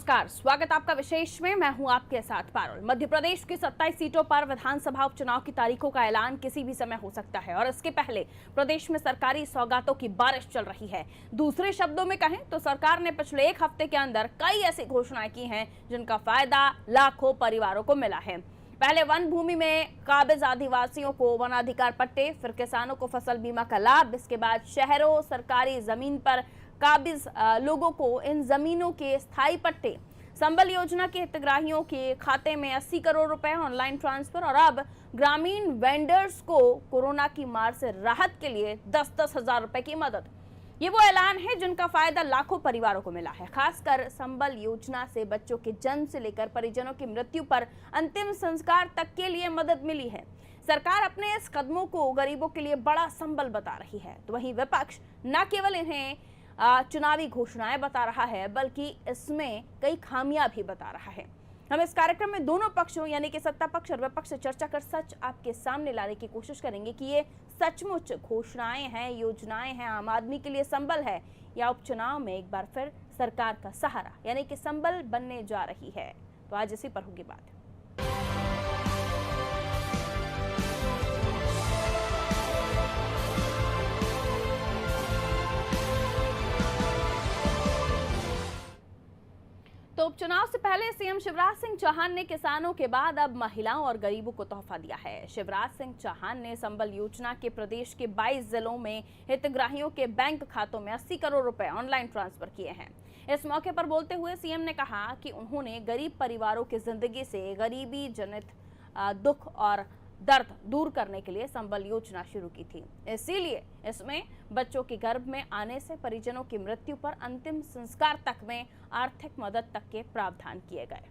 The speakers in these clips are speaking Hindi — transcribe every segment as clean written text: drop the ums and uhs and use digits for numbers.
नमस्कार, स्वागत आपका विशेष में। मैं हूं आपके साथ पारुल। मध्य प्रदेश की 27 सीटों पर विधानसभा उपचुनाव की तारीखों का ऐलान किसी भी समय हो सकता है और इसके पहले प्रदेश में सरकारी सौगातों की बारिश चल रही है। दूसरे शब्दों में कहें तो सरकार ने पिछले एक हफ्ते के अंदर कई ऐसी घोषणाएं की हैं जिनका फायदा लाखों परिवारों को मिला है। पहले वन भूमि में काबिज आदिवासियों को वनाधिकार पट्टे, फिर किसानों को फसल बीमा का लाभ, इसके बाद शहरों सरकारी जमीन पर काबिज लोगों को इन जमीनों के स्थायी पट्टे, संबल योजना के हितग्राहियों के खाते में 80 करोड़ रुपए ऑनलाइन ट्रांसफर और अब ग्रामीण वेंडर्स को कोरोना की मार से राहत के लिए 10-10 हजार रुपए की मदद। ये वो ऐलान है जिनका फायदा लाखों परिवारों को मिला है। खासकर संबल योजना से बच्चों के जन्म से लेकर परिजनों की मृत्यु पर अंतिम संस्कार तक के लिए मदद मिली है। सरकार अपने इस कदमों को गरीबों के लिए बड़ा संबल बता रही है, तो वहीं विपक्ष न केवल इन्हें चुनावी घोषणाएं बता रहा है बल्कि इसमें कई खामियां भी बता रहा है। हम इस कार्यक्रम में दोनों पक्षों यानी कि सत्ता पक्ष और विपक्ष से चर्चा कर सच आपके सामने लाने की कोशिश करेंगे कि ये सचमुच घोषणाएं हैं, योजनाएं हैं, आम आदमी के लिए संबल है या उपचुनाव में एक बार फिर सरकार का सहारा यानी कि संबल बनने जा रही है। तो आज इसी पर होगी बात। तो उपचुनाव से पहले सीएम शिवराज सिंह चौहान ने किसानों के बाद अब महिलाओं और गरीबों को तोहफा दिया है। शिवराज सिंह चौहान ने संबल योजना के प्रदेश के 22 जिलों में हितग्राहियों के बैंक खातों में 80 करोड़ रुपए ऑनलाइन ट्रांसफर किए हैं। इस मौके पर बोलते हुए सीएम ने कहा कि उन्होंने गरीब परिवारों की जिंदगी से गरीबी जनित दुख और दर्द दूर करने के लिए संबल योजना शुरू की थी। इसीलिए इसमें बच्चों के गर्भ में आने से परिजनों की मृत्यु पर अंतिम संस्कार तक में आर्थिक मदद तक के प्रावधान किए गए।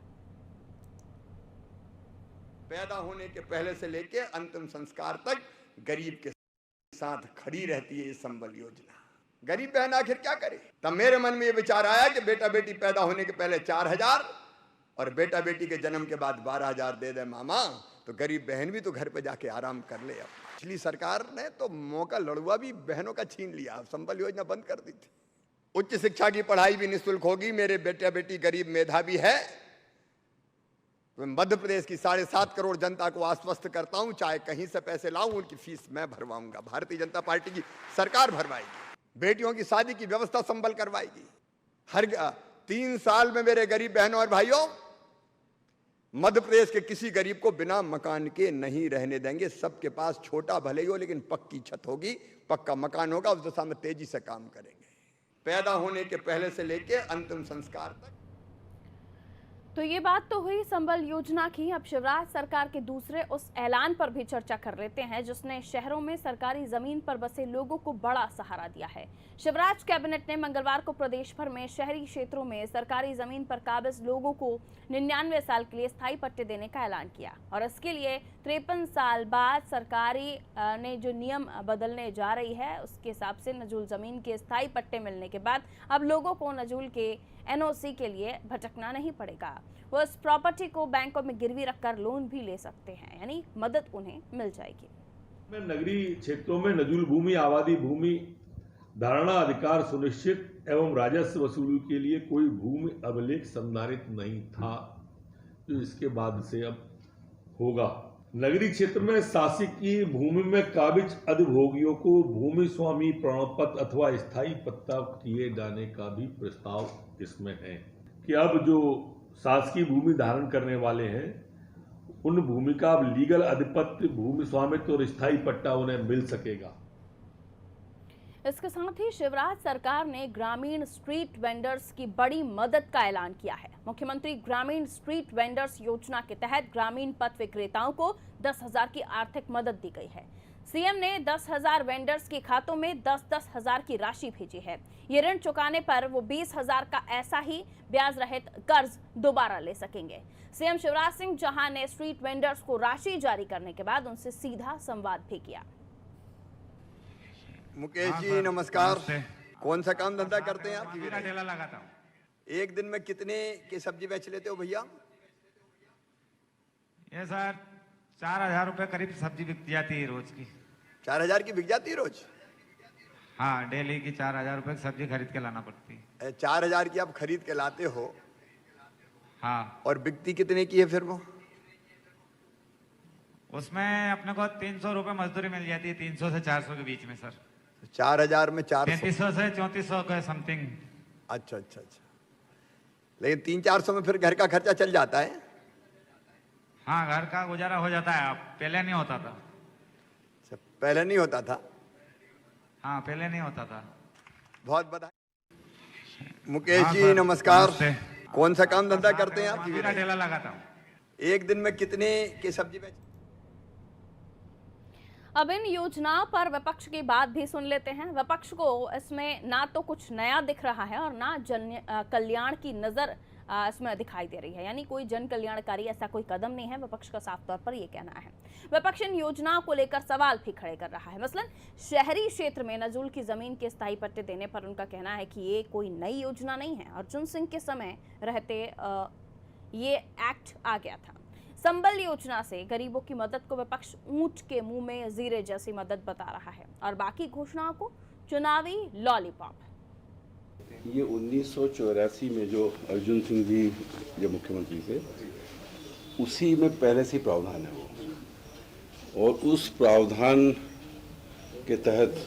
पैदा होने के पहले से लेके अंतिम संस्कार तक गरीब के साथ खड़ी रहती है ये संबल योजना। गरीब बहन आखिर क्या करे? तब मेरे मन में ये विचार आया कि बेटा बेटी पैदा होने के पहले 4000 और बेटा बेटी के जन्म के बाद 12000 दे दे मामा, तो गरीब बहन भी तो घर पे जाके आराम कर ले। अब पिछली सरकार ने तो मौका लड़ुआ भी बहनों का छीन लिया, संबल योजना बंद कर दी थी। उच्च शिक्षा की पढ़ाई भी निःशुल्क होगी। मेरे बेटा बेटी गरीब मेधावी है। मैं मध्य प्रदेश की 7.5 करोड़ जनता को आश्वस्त करता हूं, चाहे कहीं से पैसे लाऊं, उनकी फीस मैं भरवाऊंगा। भारतीय जनता पार्टी की सरकार भरवाएगी। बेटियों की शादी की व्यवस्था संबल करवाएगी। हर 3 साल में मेरे गरीब बहनों और भाइयों, मध्य प्रदेश के किसी गरीब को बिना मकान के नहीं रहने देंगे। सबके पास छोटा भले ही हो लेकिन पक्की छत होगी, पक्का मकान होगा। उस दिशा में तेजी से काम करेंगे। पैदा होने के पहले से लेके अंतिम संस्कार तक। तो ये बात तो हुई संबल योजना की। अब शिवराज सरकार के दूसरे उस ऐलान पर भी चर्चा कर लेते हैं जिसने शहरों में सरकारी जमीन पर बसे लोगों को बड़ा सहारा दिया है। शिवराज कैबिनेट ने मंगलवार को प्रदेश भर में शहरी क्षेत्रों में सरकारी जमीन पर काबिज लोगों को 99 साल के लिए स्थायी पट्टे देने का ऐलान किया और इसके लिए 53 साल बाद सरकारी ने जो नियम बदलने जा रही है उसके हिसाब से नजूल जमीन के स्थायी पट्टे मिलने के बाद अब लोगों को नजूल के एनओसी के लिए भटकना नहीं पड़ेगा। वो इस प्रॉपर्टी को बैंकों में गिरवी रखकर लोन भी ले सकते हैं, यानी मदद उन्हें मिल जाएगी। नगरीय क्षेत्रों में नजूल भूमि, आबादी भूमि धारणा अधिकार सुनिश्चित एवं राजस्व वसूली के लिए कोई भूमि अभिलेख संधारित नहीं था, जो इसके बाद से अब होगा। नगरीय क्षेत्र में शासकीय भूमि में काबिज अधिभोगियों को भूमि स्वामी प्रमाण पत्र अथवा स्थायी पट्टा किए जाने का भी प्रस्ताव इसमें है कि अब जो शासकीय भूमि धारण करने वाले हैं उन भूमि का अब लीगल अधिपत्य, भूमि स्वामित्व और स्थायी पट्टा उन्हें मिल सकेगा। इसके साथ ही शिवराज सरकार ने ग्रामीण स्ट्रीट वेंडर्स की बड़ी मदद का ऐलान किया है। मुख्यमंत्री ग्रामीण स्ट्रीट वेंडर्स योजना के तहत ग्रामीण पथ विक्रेताओं को 10,000 की आर्थिक मदद दी गई है। सीएम ने 10,000 वेंडर्स के खातों में 10-10 हजार की राशि भेजी है। ये ऋण चुकाने पर वो 20,000 का ऐसा ही ब्याज रहित कर्ज दोबारा ले सकेंगे। सीएम शिवराज सिंह चौहान ने स्ट्रीट वेंडर्स को राशि जारी करने के बाद उनसे सीधा संवाद भी किया। मुकेश जी नमस्कार। कौन सा काम धंधा करते हैं आप? मेरा ठेला लगाता हूँ। एक दिन में कितने की सब्जी बेच लेते हो भैया? ये सर 4,000 रुपए करीब सब्जी बिक जाती है रोज की। 4,000 की बिक जाती है रोज? हाँ, डेली की 4,000 रुपए की सब्जी खरीद के लाना पड़ती है। 4,000 की आप खरीद के लाते हो हाँ, और बिकती कितने की है फिर वो? उसमें अपने को 300 रुपये मजदूरी मिल जाती है, 300 से 400 के बीच में सर। 4,000 में 400? 3300 से 3400 के समथिंग। अच्छा अच्छा अच्छा, लेकिन 300-400 में फिर घर का खर्चा चल जाता है? हाँ, घर का गुजारा हो जाता है। अब पहले नहीं होता था। अच्छा, पहले नहीं होता था? हाँ, पहले नहीं होता था। बहुत बधाई। मुकेश हाँ जी सर, नमस्कार। नमस्ते। कौन सा काम धंधा करते हैं आप? मेरा ठेला लगाता हूँ। एक दिन में कितने की सब्जी बेच? अब इन योजनाओं पर विपक्ष की बात भी सुन लेते हैं। विपक्ष को इसमें ना तो कुछ नया दिख रहा है और ना जन कल्याण की नजर इसमें दिखाई दे रही है, यानी कोई जन कल्याणकारी ऐसा कोई कदम नहीं है। विपक्ष का साफ तौर पर यह कहना है। विपक्ष इन योजनाओं को लेकर सवाल भी खड़े कर रहा है। मसलन शहरी क्षेत्र में नजूल की जमीन के स्थायी पट्टे देने पर उनका कहना है कि ये कोई नई योजना नहीं है। अर्जुन सिंह के समय रहते ये एक्ट आ गया था। संबल योजना से गरीबों की मदद को विपक्ष ऊंट के मुंह में जीरे जैसी मदद बता रहा है और बाकी घोषणाओं को चुनावी लॉलीपॉप। ये 1984 में जो अर्जुन सिंह जी जब मुख्यमंत्री थे, उसी में पहले से प्रावधान है वो, और उस प्रावधान के तहत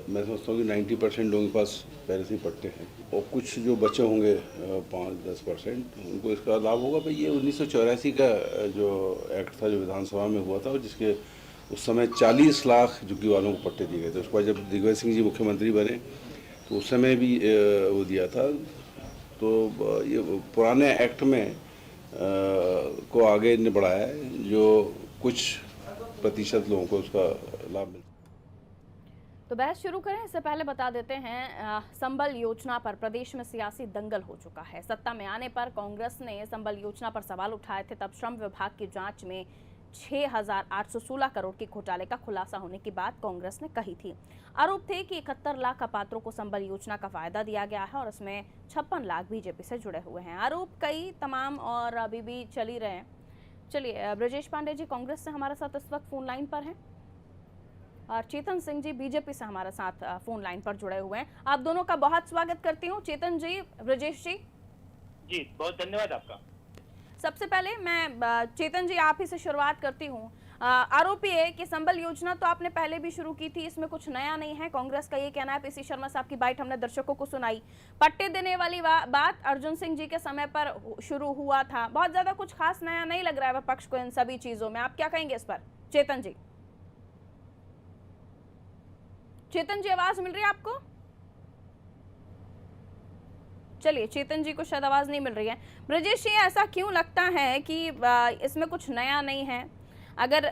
मैं समझता हूँ कि 90% लोगों के पास पहले से ही पट्टे हैं और कुछ जो बचे होंगे 5-10% उनको इसका लाभ होगा। भाई ये 1984 का जो एक्ट था, जो विधानसभा में हुआ था, और जिसके उस समय 40 लाख झुग्गी वालों को पट्टे दिए गए थे। उसके बाद जब दिग्विजय सिंह जी मुख्यमंत्री बने तो उस समय भी वो दिया था। तो ये पुराने एक्ट में को आगे ने बढ़ाया है, जो कुछ प्रतिशत लोगों को उसका लाभ मिलता है। तो बहस शुरू करें इससे पहले बता देते हैं संबल योजना पर प्रदेश में सियासी दंगल हो चुका है। सत्ता में आने पर कांग्रेस ने संबल योजना पर सवाल उठाए थे। तब श्रम विभाग की जांच में 6,816 करोड़ के घोटाले का खुलासा होने की बात कांग्रेस ने कही थी। आरोप थे कि 71 लाख अपात्रों को संबल योजना का फायदा दिया गया है और इसमें 56 लाख बीजेपी से जुड़े हुए हैं। आरोप कई तमाम और अभी भी चल ही रहे हैं। चलिए, ब्रजेश पांडे जी कांग्रेस से हमारे साथ इस वक्त फोन लाइन पर हैं और चेतन सिंह जी बीजेपी से हमारे साथ फोन लाइन पर जुड़े हुए हैं। आप दोनों का बहुत स्वागत करती हूँ। चेतन जी, ब्रजेश जी जी, बहुत धन्यवाद आपका। सबसे पहले मैं चेतन जी आप ही से शुरुआत करती हूँ। आरोप ये है कि संबल योजना तो आपने पहले भी शुरू की थी, इसमें कुछ नया नहीं है, कांग्रेस का ये कहना है। पीसी शर्मा साहब की बाइट हमने दर्शकों को सुनाई। पट्टे देने वाली बात अर्जुन सिंह जी के समय पर शुरू हुआ था। बहुत ज्यादा कुछ खास नया नहीं लग रहा है विपक्ष को इन सभी चीजों में। आप क्या कहेंगे इस पर? चेतन जी, चेतन जी आवाज मिल रही है आपको? चलिए, चेतन जी को शायद आवाज नहीं मिल रही है। ब्रजेश जी, ऐसा क्यों लगता है कि इसमें कुछ नया नहीं है? अगर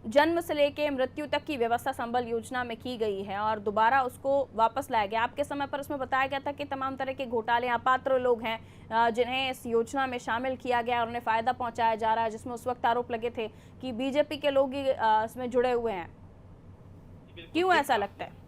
जन्म से लेके मृत्यु तक की व्यवस्था संबल योजना में की गई है और दोबारा उसको वापस लाया गया, आपके समय पर उसमें बताया गया था कि तमाम तरह के घोटाले, अपात्र लोग हैं जिन्हें इस योजना में शामिल किया गया और उन्हें फायदा पहुंचाया जा रहा है, जिसमें उस वक्त आरोप लगे थे कि बीजेपी के लोग ही इसमें जुड़े हुए हैं। क्यों ऐसा लगता है?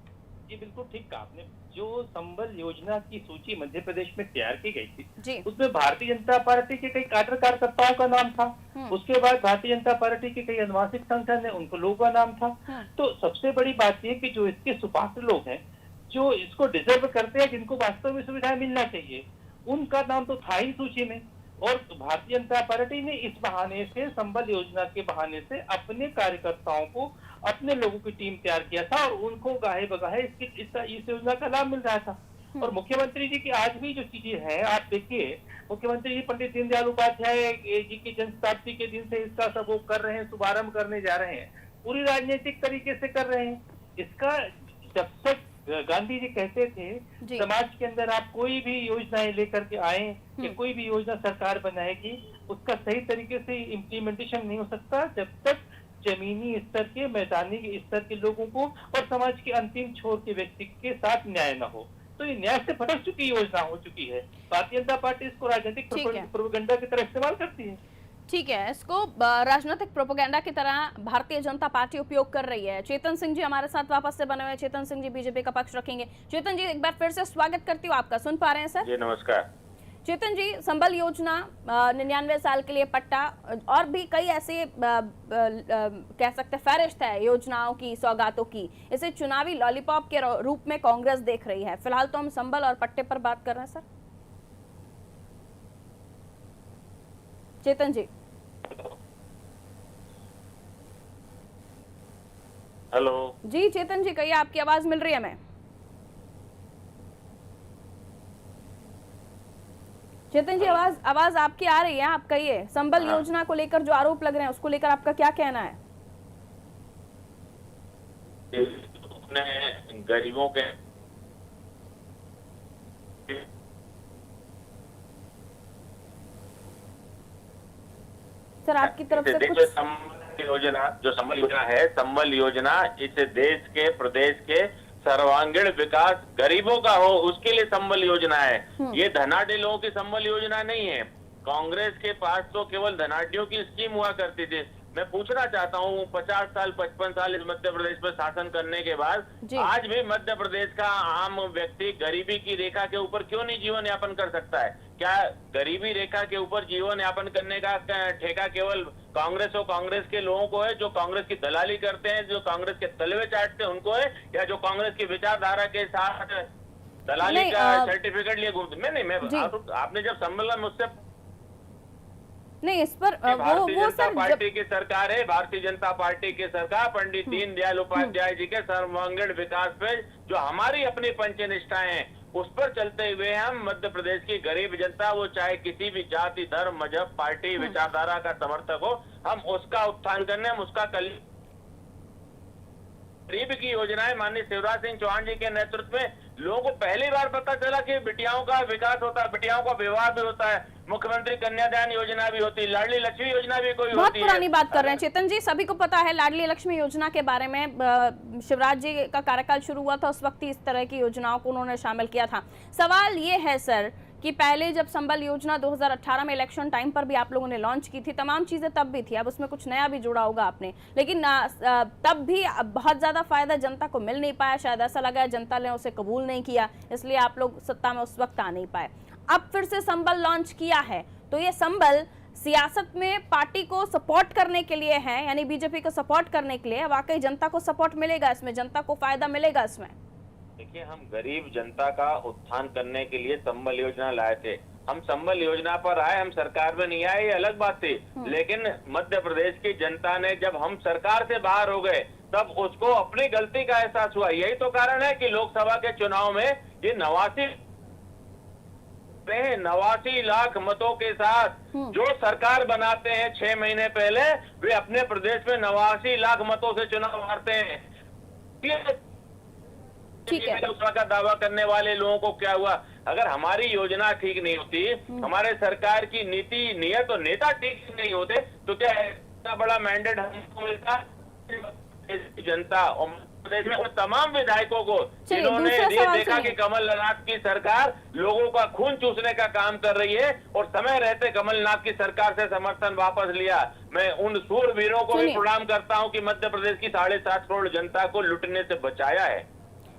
जी, बिल्कुल ठीक कहा आपने। जो संबल योजना की सूची मध्य प्रदेश में तैयार की गई थी, उसमें भारतीय जनता पार्टी के कई काडर कार्यकर्ताओं का नाम था। उसके बाद भारतीय जनता पार्टी के कई अनुवांशिक संगठन है, उनको लोगों का नाम था। तो सबसे बड़ी बात यह कि जो इसके सुपात्र लोग हैं, जो इसको डिजर्व करते हैं, जिनको वास्तव में सुविधाएं मिलना चाहिए, उनका नाम तो था ही सूची में। और भारतीय जनता पार्टी ने इस बहाने से, संबल योजना के बहाने से, अपने कार्यकर्ताओं को, अपने लोगों की टीम तैयार किया था और उनको गाहे बगाहे इस योजना का लाभ मिल रहा था। और मुख्यमंत्री जी की आज भी जो चीजें हैं, आप देखिए, मुख्यमंत्री जी पंडित दीनदयाल उपाध्याय जी की जन्म शताब्दी के दिन से इसका सब वो कर रहे हैं, शुभारंभ करने जा रहे हैं, पूरी राजनीतिक तरीके से कर रहे हैं। इसका जब तक गांधी जी कहते थे समाज के अंदर आप कोई भी योजनाएं लेकर के आए कि कोई भी योजना सरकार बनाएगी, उसका सही तरीके से इम्प्लीमेंटेशन नहीं हो सकता जब तक जमीनी स्तर के, मैदानी स्तर के लोगों को और समाज के अंतिम छोर के व्यक्ति के साथ न्याय न हो। तो ये न्याय से भटक चुकी योजना हो चुकी है। भारतीय जनता पार्टी इसको राजनीतिक प्रोपेगेंडा की तरह इस्तेमाल करती है। ठीक है, इसको राजनीतिक प्रोपेगेंडा की तरह भारतीय जनता पार्टी उपयोग कर रही है। चेतन सिंह जी हमारे साथ वापस से बने हुए। चेतन सिंह जी बीजेपी का पक्ष रखेंगे। चेतन जी, एक बार फिर से स्वागत करती हूँ आपका। सुन पा रहे हैं सर? जी, नमस्कार। चेतन जी, संबल योजना, 99 साल के लिए पट्टा और भी कई ऐसे कह सकते फहरिस्त है योजनाओं की, सौगातों की, इसे चुनावी लॉलीपॉप के रूप में कांग्रेस देख रही है। फिलहाल तो हम संबल और पट्टे पर बात कर रहे हैं सर। चेतन जी। हेलो जी चेतन जी कहिए, आपकी आवाज मिल रही है हमें। चेतन जी आवाज आपकी आ रही है, आप कहिए। संबल योजना को लेकर जो आरोप लग रहे हैं उसको लेकर आपका क्या कहना है? गरीबों के सर आपकी तरफ से कुछ योजना, जो संबल योजना है, संबल योजना इस देश के प्रदेश के सर्वांगीण विकास गरीबों का हो उसके लिए संबल योजना है। ये धनाढ़ लोगों की संबल योजना नहीं है। कांग्रेस के पास तो केवल धनाढ़ियों की स्कीम हुआ करती थी। मैं पूछना चाहता हूँ 50 साल 55 साल इस मध्य प्रदेश में शासन करने के बाद आज भी मध्य प्रदेश का आम व्यक्ति गरीबी की रेखा के ऊपर क्यों नहीं जीवन यापन कर सकता है? क्या गरीबी रेखा के ऊपर जीवन यापन करने का ठेका केवल कांग्रेस और कांग्रेस के लोगों को है, जो कांग्रेस की दलाली करते हैं, जो कांग्रेस के तलवे चाटते हैं उनको है, या जो कांग्रेस की विचारधारा के साथ दलाली का सर्टिफिकेट लिए घूमते? मैं आपने जब सम्मेलन मुझसे नहीं इस पर भारतीय वो जनता सर पार्टी की सरकार है, भारतीय जनता पार्टी की सरकार पंडित दीनदयाल उपाध्याय जी के सर्वांगीण विकास पे जो हमारी अपनी पंचनिष्ठाएं हैं उस पर चलते हुए हम मध्य प्रदेश की गरीब जनता, वो चाहे किसी भी जाति धर्म मजहब पार्टी विचारधारा का समर्थक हो, हम उसका उत्थान करने, हम उसका गरीब की योजनाएं माननीय शिवराज सिंह चौहान जी के नेतृत्व में लोगों को पहली बार पता चला कि बिटियाओं का विकास होता है, बिटियाओं का विवाह भी होता है, मुख्यमंत्री कन्यादान योजना भी होती है, लाडली लक्ष्मी योजना भी कोई बहुत होती है। पुरानी बात कर रहे हैं चेतन जी, सभी को पता है लाडली लक्ष्मी योजना के बारे में। शिवराज जी का कार्यकाल शुरू हुआ था उस वक्त ही इस तरह की योजनाओं को उन्होंने शामिल किया था। सवाल ये है सर कि पहले जब संबल योजना 2018 में इलेक्शन टाइम पर भी आप लोगों ने लॉन्च की थी, तमाम चीजें तब भी थी, अब उसमें कुछ नया भी जोड़ा होगा आपने, लेकिन तब भी बहुत ज्यादा फायदा जनता को मिल नहीं पाया। शायद ऐसा लगा जनता ने उसे कबूल नहीं किया, इसलिए आप लोग सत्ता में उस वक्त आ नहीं पाए। अब फिर से संबल लॉन्च किया है, तो ये संबल सियासत में पार्टी को सपोर्ट करने के लिए है, यानी बीजेपी को सपोर्ट करने के लिए। वाकई जनता को सपोर्ट मिलेगा इसमें, जनता को फायदा मिलेगा इसमें? देखिए, हम गरीब जनता का उत्थान करने के लिए संबल योजना लाए थे। हम संबल योजना पर आए, हम सरकार में नहीं आए, ये अलग बात थी, लेकिन मध्य प्रदेश की जनता ने जब हम सरकार से बाहर हो गए तब उसको अपनी गलती का एहसास हुआ। यही तो कारण है कि लोकसभा के चुनाव में ये 89 लाख मतों के साथ जो सरकार बनाते हैं 6 महीने पहले, वे अपने प्रदेश में 89 लाख मतों से चुनाव हारते हैं। ठीक है, लोकसभा का दावा करने वाले लोगों को क्या हुआ? अगर हमारी योजना ठीक नहीं होती, हमारे सरकार की नीति नियत और नेता ठीक नहीं होते, तो क्या इतना बड़ा मैंडेट हमको मिलता? जनता और प्रदेश में तमाम विधायकों को जिन्होंने देखा कि कमलनाथ की सरकार लोगों का खून चूसने का काम कर रही है और समय रहते कमलनाथ की सरकार से समर्थन वापस लिया। मैं उन सूरवीरों को भी प्रणाम करता हूं कि मध्य प्रदेश की 7.5 करोड़ जनता को लुटने से बचाया है।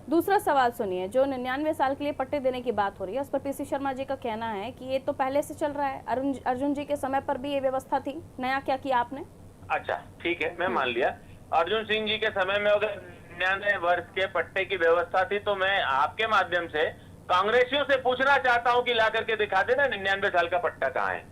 दूसरा सवाल सुनिए, जो 99 साल के लिए पट्टे देने की बात हो रही है, उस पर पीसी शर्मा जी का कहना है कि ये तो पहले से चल रहा है, अर्जुन जी के समय पर भी ये व्यवस्था थी, नया क्या किया आपने? अच्छा ठीक है, मैं मान लिया अर्जुन सिंह जी के समय में अगर 99 वर्ष के पट्टे की व्यवस्था थी, तो मैं आपके माध्यम से कांग्रेसियों से पूछना चाहता हूं कि ला करके दिखा देना 99 साल का पट्टा कहाँ है,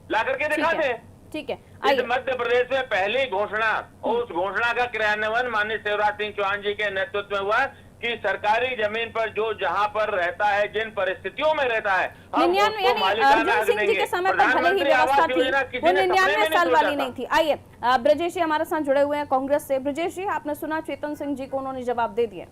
ला करके दिखा दे। ठीक है, मध्य प्रदेश में पहली घोषणा और उस घोषणा का क्रियान्वयन माननीय शिवराज सिंह चौहान जी के नेतृत्व में हुआ कि सरकारी जमीन पर जो जहां पर रहता है, जिन परिस्थितियों में रहता है, अर्जुन सिंह जी के समय पर भले ही व्यवस्था थी, वो 99 साल वाली नहीं थी। आइए ब्रजेश जी हमारे साथ जुड़े हुए हैं कांग्रेस से। ब्रजेश जी, आपने सुना चेतन सिंह जी को, उन्होंने जवाब दे दिया।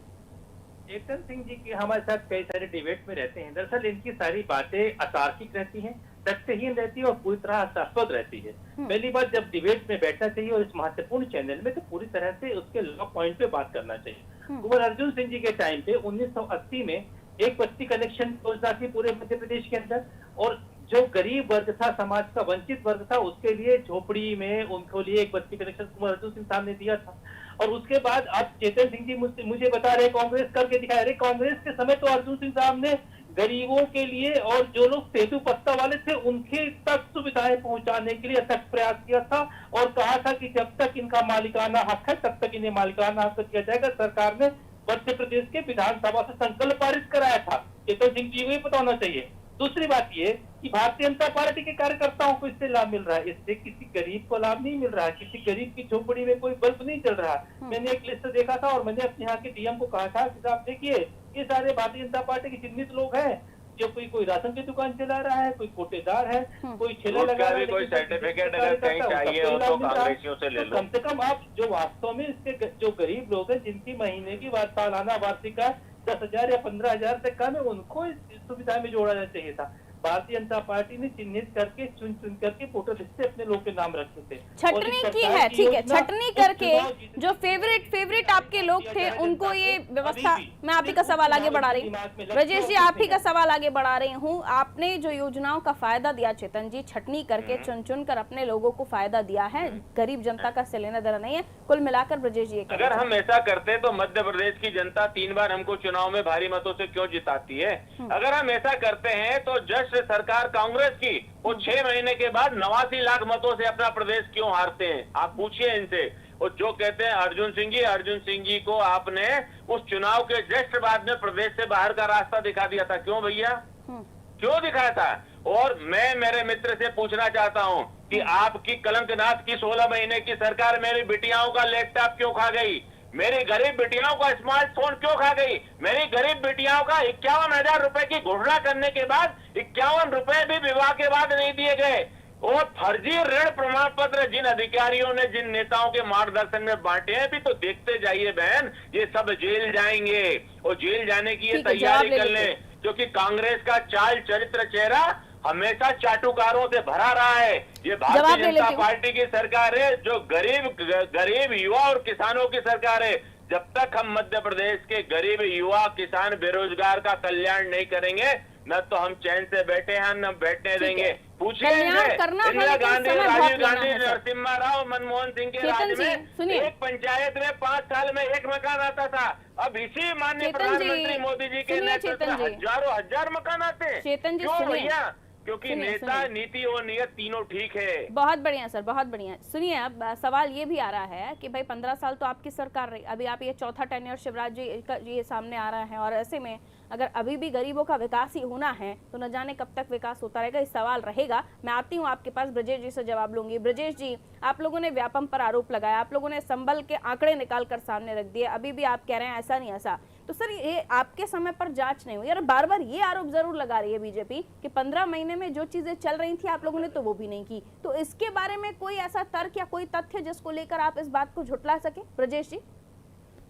चेतन सिंह जी की हमारे साथ कई सारे डिबेट में रहते हैं। दरअसल इनकी सारी बातें अतार्किक रहती हैं, तथ्यहीन रहती है और पूरी तरह हास्यास्पद रहती है। पहली बात, जब डिबेट में बैठना चाहिए और इस महत्वपूर्ण चैनल में, तो पूरी तरह से उसके लॉ पॉइंट पे बात करना चाहिए। कुंवर अर्जुन सिंह जी के टाइम पे 1980 में एक बस्ती कनेक्शन योजना थी पूरे मध्य प्रदेश के अंदर, और जो गरीब वर्ग था, समाज का वंचित वर्ग था, उसके लिए झोपड़ी में उनको लिए एक बस्ती कनेक्शन कुंवर अर्जुन सिंह साहब ने दिया था। और उसके बाद अब चेतन सिंह जी मुझे बता रहे कांग्रेस करके दिखाया। अरे कांग्रेस के समय तो अर्जुन सिंह साहब ने गरीबों के लिए और जो लोग सेतु पत्ता वाले थे उनके तक सुविधाएं पहुंचाने के लिए अथक प्रयास किया था और कहा था कि जब तक इनका मालिकाना हक है तब तक इन्हें मालिकाना हक किया जाएगा। सरकार ने मध्य प्रदेश के विधानसभा से संकल्प पारित कराया था। चेतन सिंह जी को ये पता होना चाहिए। दूसरी बात ये कि भारतीय जनता पार्टी के कार्यकर्ताओं को इससे लाभ मिल रहा है, इससे किसी गरीब को लाभ नहीं मिल रहा है, किसी गरीब की झोपड़ी में कोई बल्ब नहीं चल रहा। मैंने एक लिस्ट देखा था और मैंने अपने यहाँ के डीएम को कहा था कि साहब देखिए ये सारे भारतीय जनता पार्टी के चिन्हित लोग हैं, जो कोई राशन की दुकान चला रहा है, कोई कोटेदार है, कोई ठेला लगा रहा है, कोई सर्टिफिकेट अगर कहीं चाहिए हो तो कांग्रेसियों से ले लो। कम से कम आप जो वास्तव में इसके जो गरीब लोग हैं जिनकी महीने की सालाना वार्षिक 10,000 या 15,000 से कम है, उनको इस सुविधा में जोड़ा जाना चाहिए था। भारतीय जनता पार्टी ने चिन्हित करके चुन करके वोटर लिस्ट से अपने लोग के नाम रखे थे। छटनी की है, ठीक है, छटनी करके जो फेवरेट आपके लोग थे उनको ये व्यवस्था। मैं आप ही का सवाल आगे बढ़ा रही हूँ ब्रजेश जी, आप ही का सवाल आगे बढ़ा रही हूँ। आपने जो योजनाओं का फायदा दिया चेतन जी, छटनी करके चुन कर अपने लोगों को फायदा दिया है, गरीब जनता का से लेना देना नहीं है। कुल मिलाकर ब्रजेश जी, अगर हम ऐसा करते तो मध्य प्रदेश की जनता 3 बार हमको चुनाव में भारी मतों से क्यों जिताती है? अगर हम ऐसा करते हैं तो जस्ट सरकार कांग्रेस की वो 6 महीने के बाद 89 लाख मतों से अपना प्रदेश क्यों हारते हैं? आप पूछिए इनसे। और जो कहते हैं अर्जुन सिंह जी को आपने उस चुनाव के जस्ट बाद में प्रदेश से बाहर का रास्ता दिखा दिया था, क्यों भैया? क्यों दिखाया था? और मैं मेरे मित्र से पूछना चाहता हूं कि आपकी कलंकनाथ की 16 महीने की सरकार मेरी बिटियाओं का लैपटॉप क्यों खा गई? मेरी गरीब बेटियों का स्मार्टफोन क्यों खा गई? मेरी गरीब बेटियों का 51,000 रुपए की घोषणा करने के बाद 51 रुपए भी विवाह के बाद नहीं दिए गए। और फर्जी ऋण प्रमाण पत्र जिन अधिकारियों ने जिन नेताओं के मार्गदर्शन में बांटे हैं, भी तो देखते जाइए बहन, ये सब जेल जाएंगे और जेल जाने की ये तैयारी कर लें, क्योंकि कांग्रेस का चाल चरित्र चेहरा हमेशा चाटुकारों से भरा रहा है। ये भारतीय जनता पार्टी की सरकार है जो गरीब युवा और किसानों की सरकार है। जब तक हम मध्य प्रदेश के गरीब युवा किसान बेरोजगार का कल्याण नहीं करेंगे, न तो हम चैन से बैठे हैं न बैठने देंगे। पूछिए इंदिरा गांधी, राजीव गांधी, नरसिम्हा राव, मनमोहन सिंह के राज में एक पंचायत में 5 साल में 1 मकान आता था। अब इसी माननीय प्रधानमंत्री मोदी जी के नेतृत्व में हजारों हजार मकान आते हैं। क्यों भैया? क्योंकि नेता, नीति और नियत तीनों ठीक है। बहुत बढ़िया सर, बहुत बढ़िया। सुनिए, अब सवाल ये भी आ रहा है कि भाई 15 साल तो आपकी सरकार रही, अभी आप ये चौथा टेन्योर शिवराज जी का ये सामने आ रहा है, और ऐसे में अगर अभी भी गरीबों का विकास ही होना है तो न जाने कब तक विकास होता रहेगा। इस सवाल रहेगा। मैं आती हूँ आपके पास, ब्रजेश जी से जवाब लूंगी। ब्रजेश जी, आप लोगों ने व्यापम पर आरोप लगाया, आप लोगों ने संबल के आंकड़े निकाल कर सामने रख दिए, अभी भी आप कह रहे हैं ऐसा नहीं ऐसा। तो सर ये आपके समय पर जांच नहीं हुई, और बार बार ये आरोप जरूर लगा रही है बीजेपी कि 15 महीने में जो चीजें चल रही थी आप लोगों ने तो वो भी नहीं की। तो इसके बारे में कोई ऐसा तर्क या कोई तथ्य जिसको लेकर आप इस बात को झुटला सके ब्रजेश जी?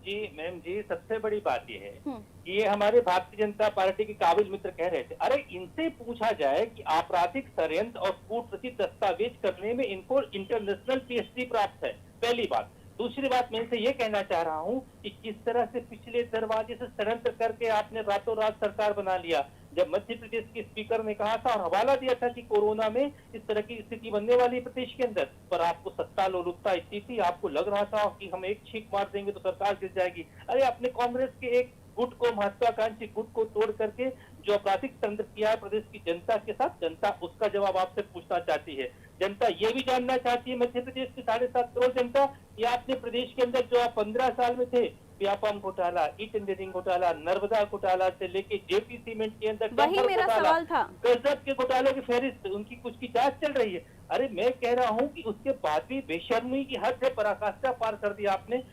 जी मैम जी, सबसे बड़ी बात ये है कि ये हमारे भारतीय जनता पार्टी के काबिल मित्र कह रहे थे, अरे इनसे पूछा जाए कि आपराधिक षड्यंत्र और कूटनीतिक दस्तावेज करने में इनको इंटरनेशनल पीएचडी प्राप्त है, पहली बात। दूसरी बात मैं इनसे ये कहना चाह रहा हूँ कि किस तरह से पिछले दरवाजे से षड्यंत्र करके आपने रातों रात सरकार बना लिया। जब मध्य प्रदेश के स्पीकर ने कहा था और हवाला दिया था कि कोरोना में इस तरह की स्थिति बनने वाली प्रदेश के अंदर, पर आपको सत्ता लोलुपता इतनी थी, आपको लग रहा था कि हम एक छींक मार देंगे तो सरकार गिर जाएगी। अरे अपने कांग्रेस के एक गुट को, महत्वाकांक्षी गुट को तोड़ करके जो आपराधिक तंत्र किया है प्रदेश की जनता के साथ, जनता उसका जवाब आपसे पूछना चाहती है। जनता ये भी जानना चाहती है, मध्य प्रदेश की 7.5 करोड़ जनता, ये आपने प्रदेश के अंदर जो आप 15 साल में थे, व्यापम घोटाला, ई टेंडरिंग घोटाला, नर्मदा घोटाला से लेके जेपी सीमेंट के अंदर गजब के घोटाले की फहरिस्त, उनकी कुछ की जांच चल रही है। अरे मैं कह रहा हूं कि उसके बाद भी बेशर्मी की हद से पराकाष्ठा पार कर दिया आपने।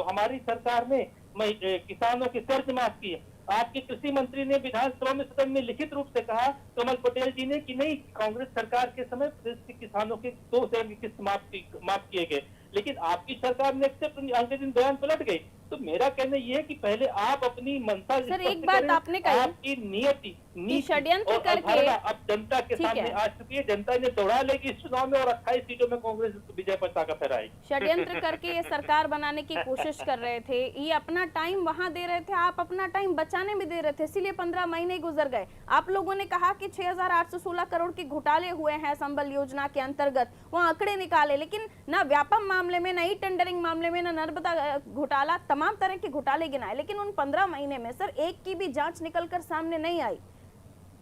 हमारी सरकार में किसानों के कर्ज माफ किए। आपके कृषि मंत्री ने विधानसभा में सदन में लिखित रूप से कहा, कमल पटेल जी ने, कि नहीं, कांग्रेस सरकार के समय प्रदेश के किसानों के 2 की किस्त माफ किए गए, लेकिन आपकी सरकार ने अगले दिन बयान पलट गई। तो मेरा कहना यह है कि पहले आप अपनी मंशा, सर एक बात आपने कही, आपकी नियति षड्यंत्र करके अब जनता के सामने आ चुकी है। जनता ने दौड़ा लेगी इस चुनाव में और 28 सीटों में कांग्रेस विजय पताका फहराएगी। षड्यंत्र करके ये सरकार बनाने की कोशिश कर रहे थे, ये अपना टाइम वहां दे रहे थे, आप अपना टाइम बचाने में दे रहे थे, इसीलिए 15 महीने गुजर गए। आप लोगों ने कहा कि 6,816 करोड़ के घोटाले हुए हैं संबल योजना के अंतर्गत, वहाँ आंकड़े निकाले, लेकिन न व्यापम मामले में, न ई टेंडरिंग मामले में, न नर्मदा घोटाला, तमाम तरह के घोटाले गिनाए, लेकिन उन 15 महीने में सर एक की भी जांच निकलकर सामने नहीं आई।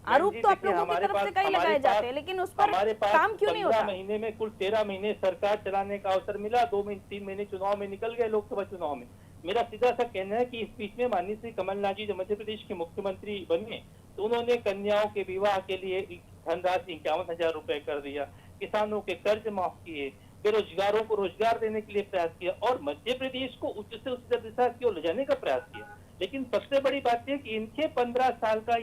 आरोप तो आप लोगों की तरफ से कई लगाए जाते हैं, लेकिन उस पर काम क्यों नहीं होता? 15 महीने में कुल 13 महीने सरकार चलाने का अवसर मिला, 2 3 महीने चुनाव में निकल गए, लोकसभा चुनाव में। मेरा सीधा सा कहना है कि इस बीच में माननीय श्री कमलनाथ जी जो मध्य प्रदेश के मुख्यमंत्री बने तो उन्होंने कन्याओं के विवाह के लिए धनराशि 51,000 रुपए कर दिया, किसानों के कर्ज माफ किए, बेरोजगारों को रोजगार देने के लिए प्रयास किया और मध्य प्रदेश को उच्च से उच्च दिशा की ओर ले जाने का प्रयास किया। लेकिन सबसे बड़ी बात है कि इनके 15 साल का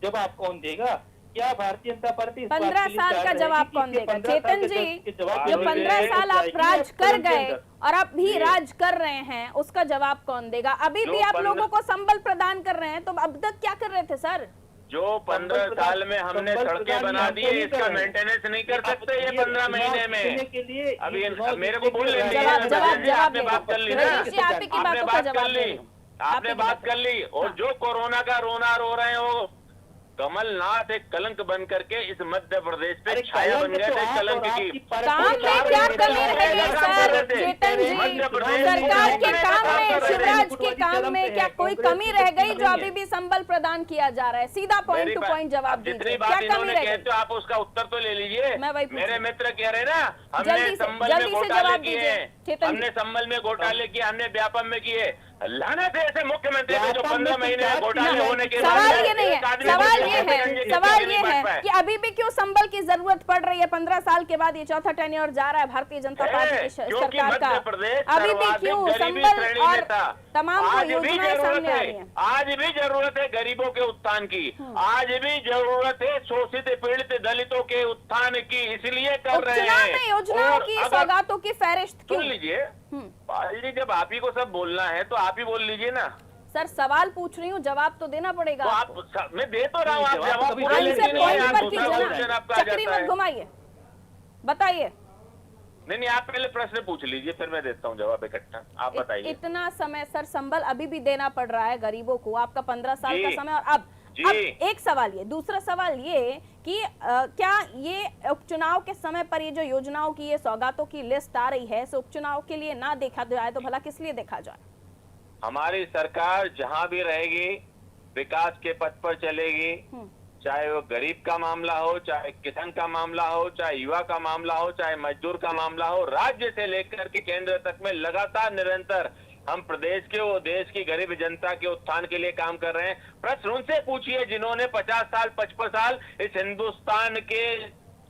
जवाब कौन देगा? क्या भारतीय जनता पार्टी 15 साल का जवाब कौन देगा? चेतन जी, जो 15 साल आप राज कर गए और अब भी राज कर रहे हैं, उसका जवाब कौन देगा? अभी भी आप लोगों को संबल प्रदान कर रहे हैं, तो अब तक क्या कर रहे थे सर? जो 15 साल में हमने सड़कें बना दी, इसका मेंटेनेंस नहीं कर सकते ये 15 महीने में? अभी मेरे को बोल लेंगे, आपने बात कर ली ना, आपने बात कर ली। और जो कोरोना का रोना रो रहे हो, कमलनाथ एक कलंक बन करके इस मध्य प्रदेश पे छाया बन गए थे कलंक की। काम में क्या कमी रह गई सर? चेतन जी, सरकार के काम में, शिवराज के काम में क्या कोई कमी रह गई जो अभी भी संबल प्रदान किया जा रहा है? सीधा पॉइंट टू पॉइंट जवाब दीजिए, क्या कमी रह गई? तो आप उसका उत्तर तो ले लीजिए। मेरे मित्र कह रहे ना, जल्दी से जवाब दीजिए। हमने संबल में घोटाले किए, हमने व्यापम में किए। लानत है ऐसे मुख्यमंत्री जो 15 महीने में घोटाले होने के बाद सवाल ये नहीं है, सवाल ये है कि अभी भी क्यों संबल की जरूरत पड़ रही है? 15 साल के बाद ये चौथा टेन्योर जा रहा है भारतीय जनता पार्टी की सरकार का, अभी भी क्यों संबल और तमाम योजनाएं सामने आ रही हैं? आज भी जरूरत है गरीबों के उत्थान की, आज भी जरूरत है शोषित पीड़ित दलितों के उत्थान की, इसलिए कर रहे हैं। योजनाओं की, सौगातों की फहरिस्त क्यों? सुन लीजिए, जब आप ही को सब बोलना है तो आप ही बोल लीजिए ना। सर सवाल पूछ रही हूँ, जवाब तो देना पड़ेगा। तो आप मैं दे तो रहा हूँ, आप जवाब पूरा चक्री मत घुमाइए, बताइए। नहीं, आप पहले प्रश्न पूछ लीजिए, फिर मैं देता हूँ जवाब इकट्ठा। आप बताइए। इतना समय सर संबल अभी भी देना पड़ रहा है गरीबों को, आपका 15 साल का समय, और अब एक सवाल ये, दूसरा सवाल ये कि क्या ये उपचुनाव के समय पर ये जो योजनाओं की, ये सौगातों की लिस्ट आ रही है, उपचुनाव के लिए ना देखा जाए तो भला किस लिए देखा जाए? हमारी सरकार जहां भी रहेगी विकास के पथ पर चलेगी, चाहे वो गरीब का मामला हो, चाहे किसान का मामला हो, चाहे युवा का मामला हो, चाहे मजदूर का मामला हो, राज्य से लेकर के केंद्र तक में लगातार निरंतर हम प्रदेश के वो देश की गरीब जनता के उत्थान के लिए काम कर रहे हैं। प्रश्न उनसे पूछिए जिन्होंने 50 साल 55 साल इस हिंदुस्तान के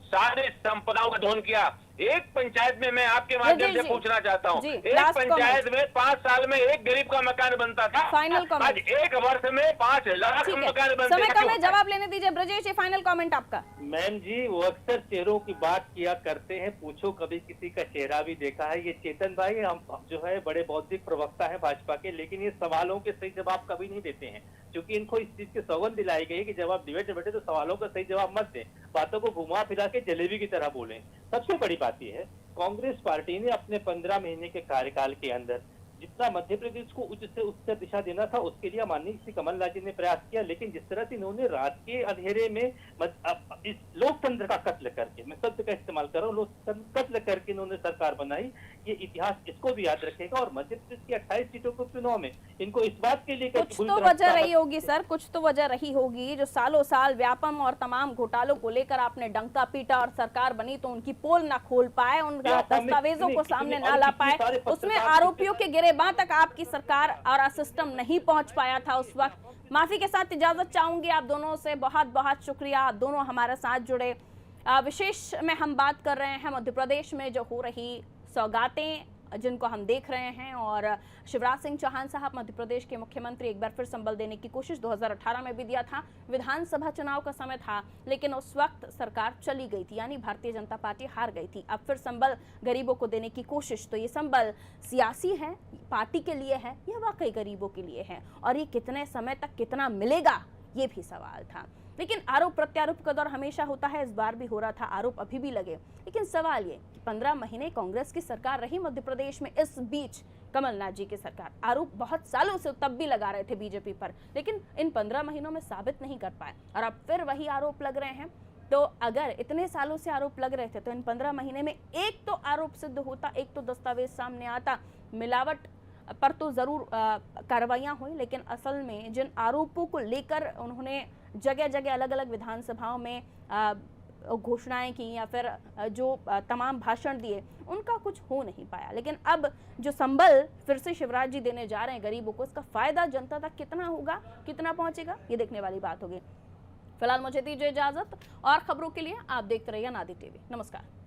सारी संपदाओं का दोहन किया। एक पंचायत में मैं आपके माध्यम से पूछना चाहता हूँ, एक पंचायत में 5 साल में एक गरीब का मकान बनता था, फाइनल कमेंट। आज एक वर्ष में 5 लाख मकान बनते हैं। समय कम है, जवाब लेने दीजिए। ब्रजेश, फाइनल कमेंट आपका। मैम जी, वो अक्सर चेहरों की बात किया करते हैं, पूछो कभी किसी का चेहरा भी देखा है? ये चेतन भाई हम जो है बड़े बौद्धिक प्रवक्ता है भाजपा के, लेकिन ये सवालों के सही जवाब कभी नहीं देते हैं, क्योंकि इनको इस चीज की सौगंध दिलाई गई है कि जब आप डिबेट में बैठे तो सवालों का सही जवाब मत दें, बातों को घुमा फिरा के जलेबी की तरह बोलें। सबसे बड़ी बात यह है, कांग्रेस पार्टी ने अपने 15 महीने के कार्यकाल के अंदर जितना मध्य प्रदेश को उच्च से उच्च दिशा देना था उसके लिए माननीय श्री कमलनाथ जी ने प्रयास किया, लेकिन जिस तरह से इन्होंने रात के अंधेरे में इस लोकतंत्र का कत्ल करके, मैं शब्द का इस्तेमाल कर रहा हूँ, लोकतंत्र कत्ल करके इन्होंने सरकार बनाई, ये इतिहास इसको भी याद रखेगा। और मध्य प्रदेश की 28 सीटों के चुनाव में इनको इस बात के लिए कुछ तो वजह रही होगी सर, कुछ तो वजह रही होगी। जो सालों साल व्यापम और तमाम घोटालों को लेकर आपने डंका पीटा और सरकार बनी तो उनकी पोल ना खोल पाए, उन दस्तावेजों को सामने ना ला पाए, उसमें आरोपियों के गिरेबां तक आपकी सरकार और सिस्टम नहीं पहुंच पाया था उस वक्त। माफी के साथ इजाजत चाहूंगी आप दोनों से, बहुत बहुत शुक्रिया, आप दोनों हमारे साथ जुड़े। विशेष में हम बात कर रहे हैं मध्य प्रदेश में जो हो रही सौगातें जिनको हम देख रहे हैं, और शिवराज सिंह चौहान साहब मध्य प्रदेश के मुख्यमंत्री एक बार फिर संबल देने की कोशिश 2018 में भी दिया था, विधानसभा चुनाव का समय था, लेकिन उस वक्त सरकार चली गई थी, यानी भारतीय जनता पार्टी हार गई थी। अब फिर संबल गरीबों को देने की कोशिश, तो ये संबल सियासी है, पार्टी के लिए है या वाकई गरीबों के लिए है, और ये कितने समय तक कितना मिलेगा ये भी सवाल था। लेकिन आरोप प्रत्यारोप का दौर हमेशा होता है, इस बार भी हो रहा था, आरोप अभी भी लगे। लेकिन सवाल ये कि 15 महीने कांग्रेस की सरकार रही मध्य प्रदेश में, इस बीच कमलनाथ जी की सरकार, आरोप बहुत सालों से तब भी लगा रहे थे बीजेपी पर, लेकिन इन 15 महीनों में साबित नहीं कर पाए, और अब फिर वही आरोप लग रहे हैं। तो अगर इतने सालों से आरोप लग रहे थे तो इन 15 महीने में एक तो आरोप सिद्ध होता, एक तो दस्तावेज सामने आता, मिलावट पर तो जरूर कार्रवाइयां हुई, लेकिन असल में जिन आरोपों को लेकर उन्होंने जगह जगह अलग अलग विधानसभाओं में घोषणाएं की या फिर जो तमाम भाषण दिए उनका कुछ हो नहीं पाया। लेकिन अब जो संबल फिर से शिवराज जी देने जा रहे हैं गरीबों को, इसका फायदा जनता तक कितना होगा, कितना पहुंचेगा, ये देखने वाली बात होगी। फिलहाल मुझे दीजिए इजाजत और खबरों के लिए आप देखते रहिए नादिक टीवी। नमस्कार।